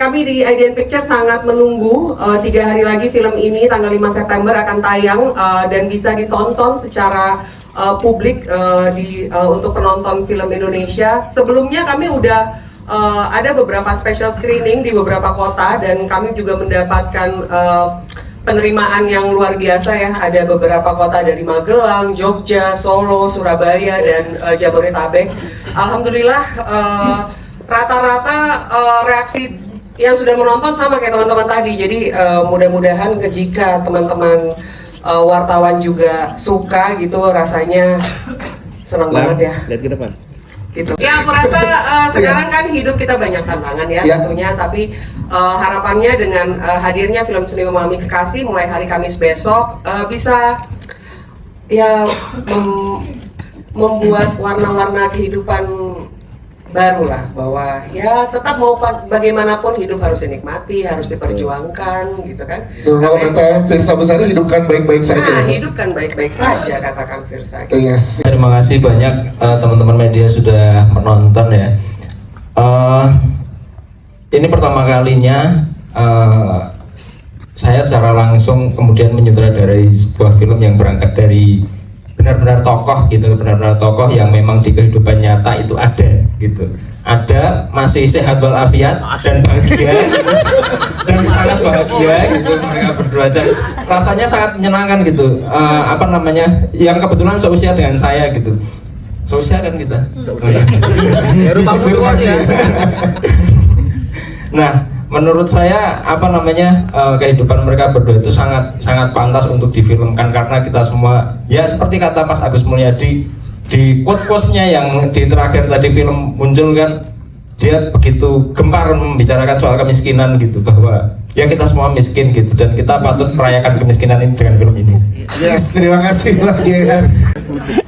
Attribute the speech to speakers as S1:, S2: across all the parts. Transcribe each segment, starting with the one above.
S1: kami di Idean Picture sangat menunggu 3 hari lagi film ini tanggal 5 September akan tayang dan bisa ditonton secara publik untuk penonton film Indonesia. Sebelumnya kami udah ada beberapa special screening di beberapa kota dan kami juga mendapatkan penerimaan yang luar biasa ya. Ada beberapa kota dari Magelang, Jogja, Solo, Surabaya, dan Jabodetabek. Alhamdulillah rata-rata reaksi yang sudah menonton sama kayak teman-teman tadi. Jadi mudah-mudahan jika teman-teman wartawan juga suka gitu, rasanya senang banget ya.
S2: Lihat ke depan.
S1: Gitu. Ya aku rasa sekarang kan hidup kita banyak tantangan ya tentunya, tapi harapannya dengan hadirnya film Seni Memahami Kekasih mulai hari Kamis besok bisa ya membuat warna-warna kehidupan baru lah, bahwa ya tetap mau bagaimanapun hidup harus dinikmati, harus diperjuangkan gitu kan.
S3: Kalau kata Firsa Besari, hidupkan baik-baik saja.
S1: Nah, hidupkan baik-baik saja katakan Firsa.
S3: Yes.
S4: Terima kasih banyak teman-teman media sudah menonton ya. Ini pertama kalinya saya secara langsung kemudian menyutradarai sebuah film yang berangkat dari benar-benar tokoh gitu, benar-benar tokoh yang memang di kehidupan nyata itu ada gitu, ada, masih sehat walafiat dan bahagia dan sangat bahagia gitu mereka berdua aja, rasanya sangat menyenangkan gitu. Yang kebetulan seusia dengan saya gitu, seusia kan kita. Nah, menurut saya kehidupan mereka berdua itu sangat pantas untuk difilmkan, karena kita semua ya seperti kata Mas Agus Mulyadi di quote-nya yang di terakhir tadi film muncul kan, dia begitu gempar membicarakan soal kemiskinan gitu, bahwa ya kita semua miskin gitu dan kita patut merayakan kemiskinan ini dengan film ini.
S3: Yes, terima kasih Mas Gian.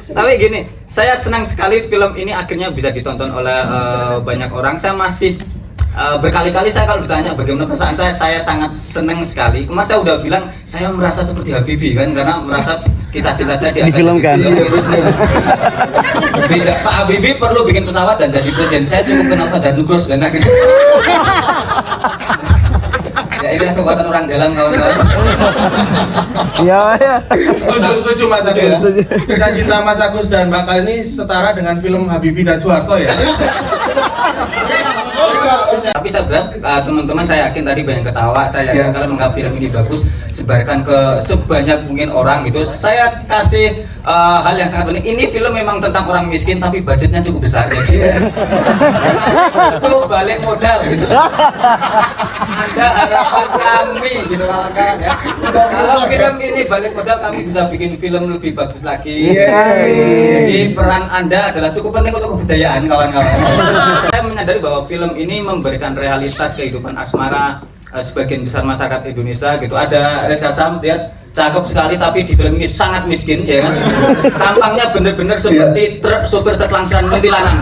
S5: Tapi gini, saya senang sekali film ini akhirnya bisa ditonton oleh banyak orang. Saya masih berkali-kali saya kalau ditanya bagaimana perasaan saya sangat senang sekali. Kemarin saya udah bilang saya merasa seperti Habibie kan, karena merasa kisah cinta saya
S2: difilmkan.
S5: Pak Habibie perlu bikin pesawat dan jadi presiden, saya cukup kenal Fajar Nugros dan akhirnya ya ini kekuatan orang dalam kawan-kawan.
S2: Iya ya.
S6: Setuju Mas Agus ya. Kisah cinta Mas Agus dan Bakal ini setara dengan film Habibie dan Soeharto ya.
S5: Tapi saya berharap teman-teman, saya yakin tadi banyak ketawa, saya yakin kalau menganggap film ini bagus, sebarkan ke sebanyak mungkin orang gitu. Saya kasih hal yang sangat penting, ini film memang tentang orang miskin tapi budgetnya cukup besar ya. Itu balik modal gitu. Ada harapan kami gitu kawan-kawan ya. Kalau film ini balik modal, kami bisa bikin film lebih bagus lagi. Jadi peran Anda adalah cukup penting untuk kebudayaan kawan-kawan. Saya menyadari bahwa film ini memberikan realitas kehidupan asmara sebagian besar masyarakat Indonesia gitu. Ada Rizka Sam, dia cakep sekali tapi di film ini sangat miskin ya kan. Tampangnya bener-bener seperti sopir truk langsiran Muntilanak.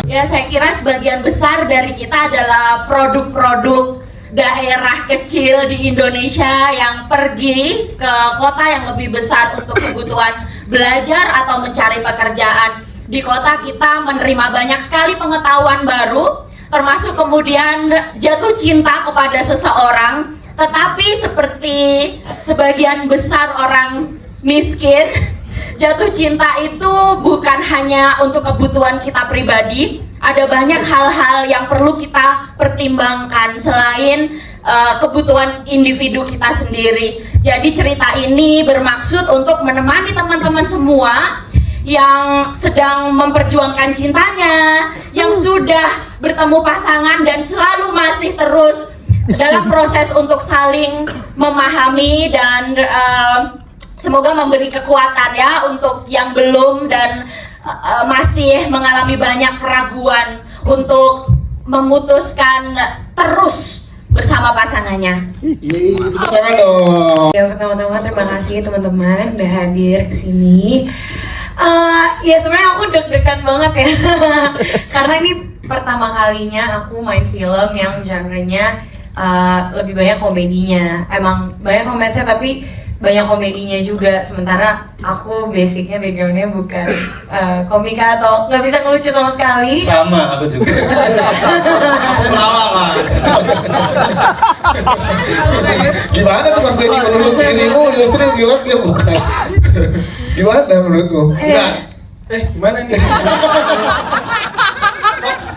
S7: Ya, saya kira sebagian besar dari kita adalah produk-produk daerah kecil di Indonesia yang pergi ke kota yang lebih besar untuk kebutuhan belajar atau mencari pekerjaan. Di kota kita menerima banyak sekali pengetahuan baru, termasuk kemudian jatuh cinta kepada seseorang. Tetapi seperti sebagian besar orang miskin, jatuh cinta itu bukan hanya untuk kebutuhan kita pribadi. Ada banyak hal-hal yang perlu kita pertimbangkan selain kebutuhan individu kita sendiri. Jadi cerita ini bermaksud untuk menemani teman-teman semua yang sedang memperjuangkan cintanya, yang sudah bertemu pasangan dan selalu masih terus dalam proses untuk saling memahami, dan semoga memberi kekuatan ya untuk yang belum dan masih mengalami banyak keraguan untuk memutuskan terus bersama pasangannya.
S8: Ya, pertama-tama terima kasih teman-teman udah hadir ke sini. Ya sebenarnya aku deg-degan banget ya karena ini pertama kalinya aku main film yang genre-nya lebih banyak komedinya. Emang banyak romansnya tapi banyak komedinya juga. Sementara aku basicnya backgroundnya bukan komika atau nggak bisa ngelucu sama sekali.
S6: Sama, aku juga. Aku melawak,
S3: Gimana tuh Mas Benny menurut dirimu Yusril gila dia bukan? Gimana menurutmu?
S6: Enggak. Gimana nih?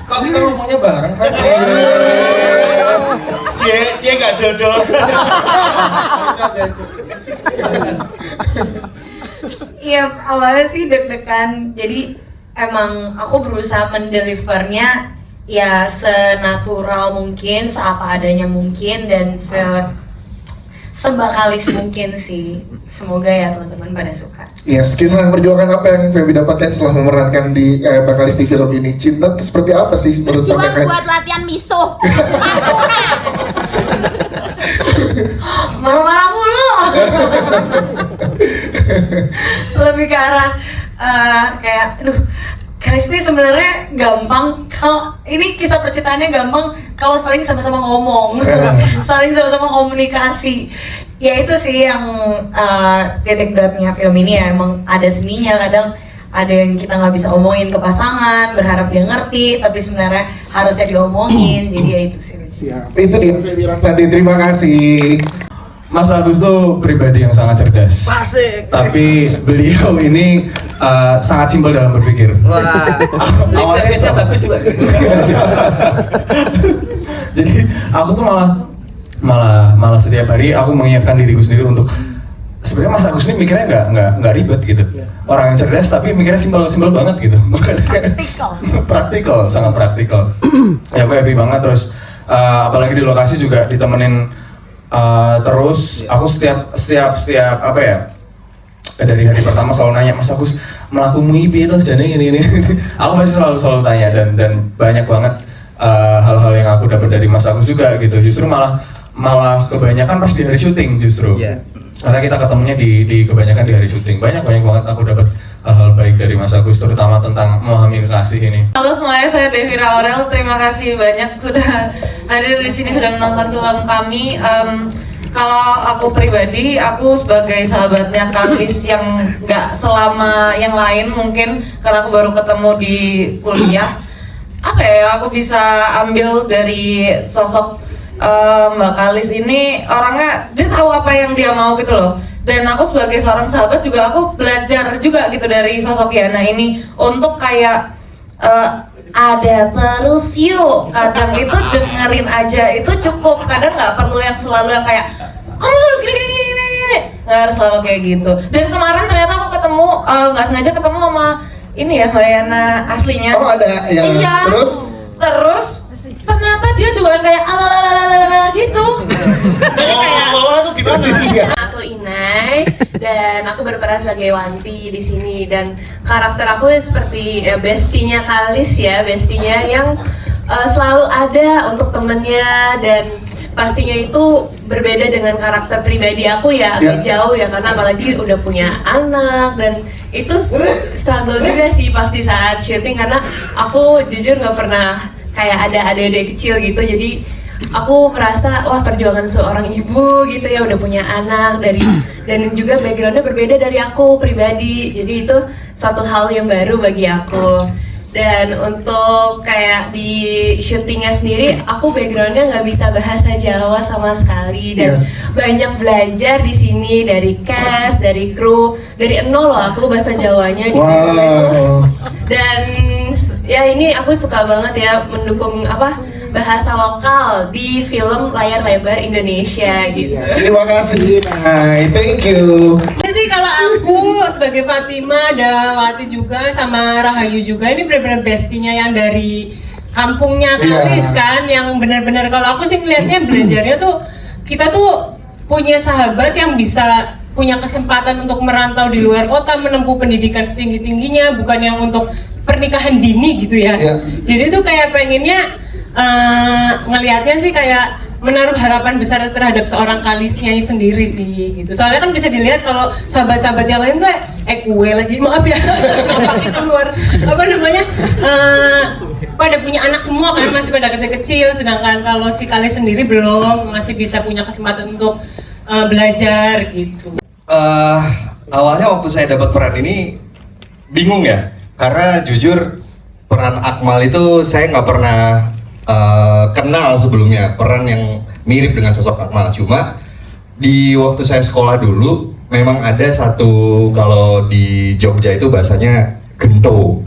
S6: Kok kita ngomongnya bareng, Fred? Cie nggak jodoh.
S8: Iya, awalnya sih deg-degan. Jadi emang aku berusaha mendelivernya ya senatural mungkin, seapa adanya mungkin, dan sembakalis mungkin sih. Semoga ya teman-teman pada suka.
S3: Yes, kisah perjuangan apa yang Feby dapatkan setelah memerankan di Bakalis di film ini? Cinta itu seperti apa sih menurut
S7: Berjuang
S3: pandangan?
S7: buat latihan misuh.
S8: Marah-marah mulu. Lebih ke arah kayak, aduh, Kalis ini sebenarnya gampang. Kalau ini kisah percintaannya gampang kalau saling sama-sama ngomong, saling sama-sama komunikasi. Ya itu sih yang titik beratnya film ini ya, emang ada seninya. Kadang ada yang kita nggak bisa omongin ke pasangan, berharap dia ngerti, tapi sebenarnya harusnya diomongin. Jadi ya itu sih.
S3: Siap. Itu dia Feby Rastadi, terima kasih.
S9: Mas Agus tuh pribadi yang sangat cerdas.
S2: Asik.
S9: Tapi beliau ini sangat simpel dalam berpikir.
S2: Wah.
S5: Awalnya bagus juga.
S9: Jadi aku tuh malah setiap hari aku mengingatkan diriku sendiri untuk sebenarnya Mas Agus ini mikirnya nggak ribet gitu. Orang yang cerdas tapi mikirnya simpel banget gitu. Praktikal, sangat praktikal. Ya aku happy banget. Terus apalagi di lokasi juga ditemenin terus. Aku setiap apa ya, dari hari pertama selalu nanya, Mas Agus melakumu IP itu jadi ini. Aku masih selalu tanya, dan banyak banget hal-hal yang aku dapat dari Mas Agus juga gitu. Justru malah kebanyakan pas di hari syuting justru. Karena kita ketemunya di kebanyakan di hari syuting. Banyak banget aku dapat hal-hal baik dari Mas Agus, terutama tentang memahami kekasih ini.
S10: Halo semuanya, saya Devi Aurel. Terima kasih banyak sudah hadir di sini, sudah menonton film kami. Kalau aku pribadi, aku sebagai sahabatnya Kalis yang nggak selama yang lain mungkin, karena aku baru ketemu di kuliah. Apa ya, aku bisa ambil dari sosok Mbak Kalis ini, orangnya dia tahu apa yang dia mau gitu loh. Dan aku sebagai seorang sahabat juga, aku belajar juga gitu dari sosok Yana ini untuk kayak ada terus yuk. Kadang itu dengerin aja itu cukup. Kadang nggak perlu yang selalu yang kayak kamu harus gini. Nggak harus selalu kayak gitu. Dan kemarin ternyata aku ketemu, nggak sengaja ketemu sama ini ya, Mbak Yana aslinya.
S3: Oh ada yang
S10: iya. Terus ternyata dia juga kayak ala gitu. Jadi kayak
S3: tuh gimana?
S11: Aku Inai dan aku berperan sebagai Wanti di sini, dan karakter aku seperti bestinya Kalis ya, bestinya yang selalu ada untuk temennya, dan pastinya itu berbeda dengan karakter pribadi aku ya, agak jauh ya, karena apalagi udah punya anak, dan itu struggle juga sih pasti saat syuting, karena aku jujur nggak pernah kayak ada adik-adik kecil gitu. Jadi aku merasa wah, perjuangan seorang ibu gitu ya, udah punya anak dan juga backgroundnya berbeda dari aku pribadi. Jadi itu suatu hal yang baru bagi aku. Dan untuk kayak di syutingnya sendiri, aku backgroundnya nggak bisa bahasa Jawa sama sekali, dan banyak belajar di sini dari cast, dari kru, dari nol loh aku bahasa Jawanya di film itu. Dan ya ini aku suka banget ya mendukung bahasa lokal di film layar lebar Indonesia gitu.
S3: Terima kasih, thank you.
S1: Sih kalau aku sebagai Fatima, ada Wati juga sama Rahayu juga, ini benar-benar bestinya yang dari kampungnya Kalis kan, yang benar-benar kalau aku sih ngelihatnya belajarnya tuh kita tuh punya sahabat yang bisa punya kesempatan untuk merantau di luar kota, menempuh pendidikan setinggi-tingginya, bukan yang untuk pernikahan dini gitu ya. Jadi tuh kayak pengennya ngelihatnya sih kayak menaruh harapan besar terhadap seorang Kalisnya sendiri sih gitu. Soalnya kan bisa dilihat kalau sahabat-sahabat yang lain kayak kue lagi, maaf ya, kita luar pada punya anak semua kan, masih pada kecil-kecil, sedangkan kalau si Kalis sendiri belum, masih bisa punya kesempatan untuk belajar gitu.
S12: Awalnya waktu saya dapat peran ini bingung ya, karena jujur peran Akmal itu saya nggak pernah kenal sebelumnya, peran yang mirip dengan sosok Akmal. Cuma di waktu saya sekolah dulu memang ada satu, kalau di Jogja itu bahasanya gento.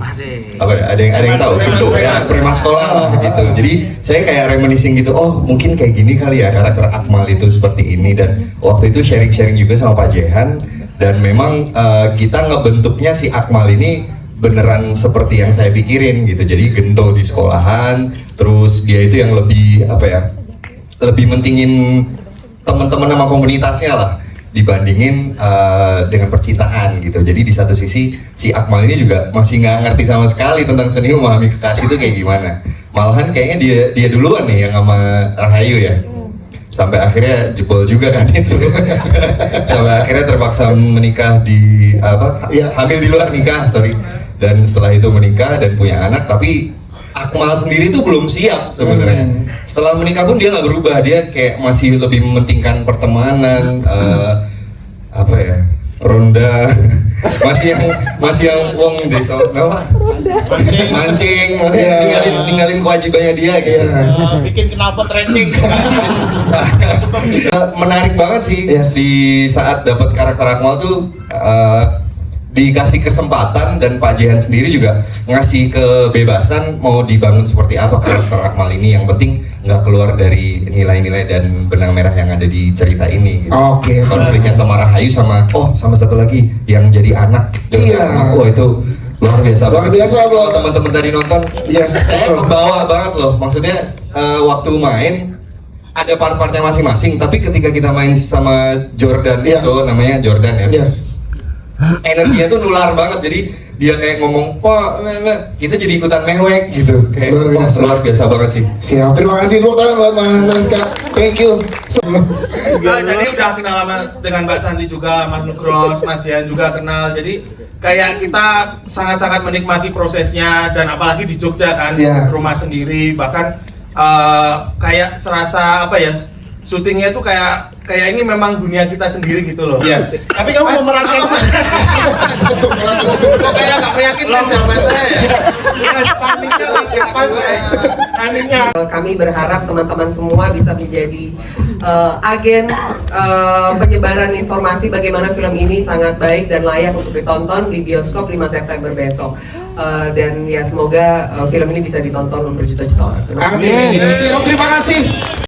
S12: Apa ya? Ada yang tahu gento ya, prima sekolah gitu. Jadi saya kayak reminiscing gitu, oh mungkin kayak gini kali ya karakter Akmal itu seperti ini. Dan waktu itu sharing-sharing juga sama Pak Jehan, dan memang kita ngebentuknya si Akmal ini beneran seperti yang saya pikirin gitu. Jadi gento di sekolahan, terus dia itu yang lebih apa ya, lebih mentingin teman-teman sama komunitasnya lah dibandingin dengan percintaan gitu. Jadi di satu sisi si Akmal ini juga masih nggak ngerti sama sekali tentang seni memahami kekasih itu kayak gimana. Malahan kayaknya dia duluan nih yang sama Rahayu ya. Sampai akhirnya jebol juga kan itu. Sampai akhirnya terpaksa menikah di hamil di luar nikah, sorry. Dan setelah itu menikah dan punya anak, tapi Akmal sendiri tuh belum siap sebenarnya. Setelah menikah pun dia nggak berubah, dia kayak masih lebih mementingkan pertemanan, apa ya, ronda, masih yang wong desa, apa? Mancing, ninggalin kewajibannya dia gitu.
S6: Bikin knalpot racing.
S12: Menarik banget sih di saat dapat karakter Akmal tuh. Dikasih kesempatan, dan Pak Jehan sendiri juga ngasih kebebasan mau dibangun seperti apa karakter Akmal ini, yang penting nggak keluar dari nilai-nilai dan benang merah yang ada di cerita ini gitu.
S3: Oke,
S12: konfliknya sama Rahayu sama satu lagi yang jadi anak.
S3: Iya.
S12: Oh itu luar biasa.
S3: Luar biasa loh.
S12: Teman-teman tadi nonton, saya kebawa banget loh. Maksudnya waktu main ada part-partnya masing-masing, tapi ketika kita main sama Jordan itu namanya Jordan ya. Energinya tuh nular banget, jadi dia kayak ngomong Pak, kita jadi ikutan mewek gitu, kayak luar biasa banget sih.
S3: Siap, terima kasih, tepuk tangan buat Mas Rizka, thank you.
S6: Jadi udah kenal dengan Mbak Santi juga, Mas Nugros, Mas Jehan juga kenal, jadi kayak kita sangat-sangat menikmati prosesnya, dan apalagi di Jogja kan, rumah sendiri, bahkan kayak serasa apa ya, syutingnya tuh kayak ini memang dunia kita sendiri gitu loh.
S3: Yes. Tapi kamu memerankan
S6: kok kayak nggak meyakinkan jawaban saya.
S1: Kami berharap teman-teman semua bisa menjadi agen penyebaran informasi bagaimana film ini sangat baik dan layak untuk ditonton di bioskop 5 September besok. Dan ya semoga film ini bisa ditonton berjuta-juta orang.
S3: Amin. Terima kasih.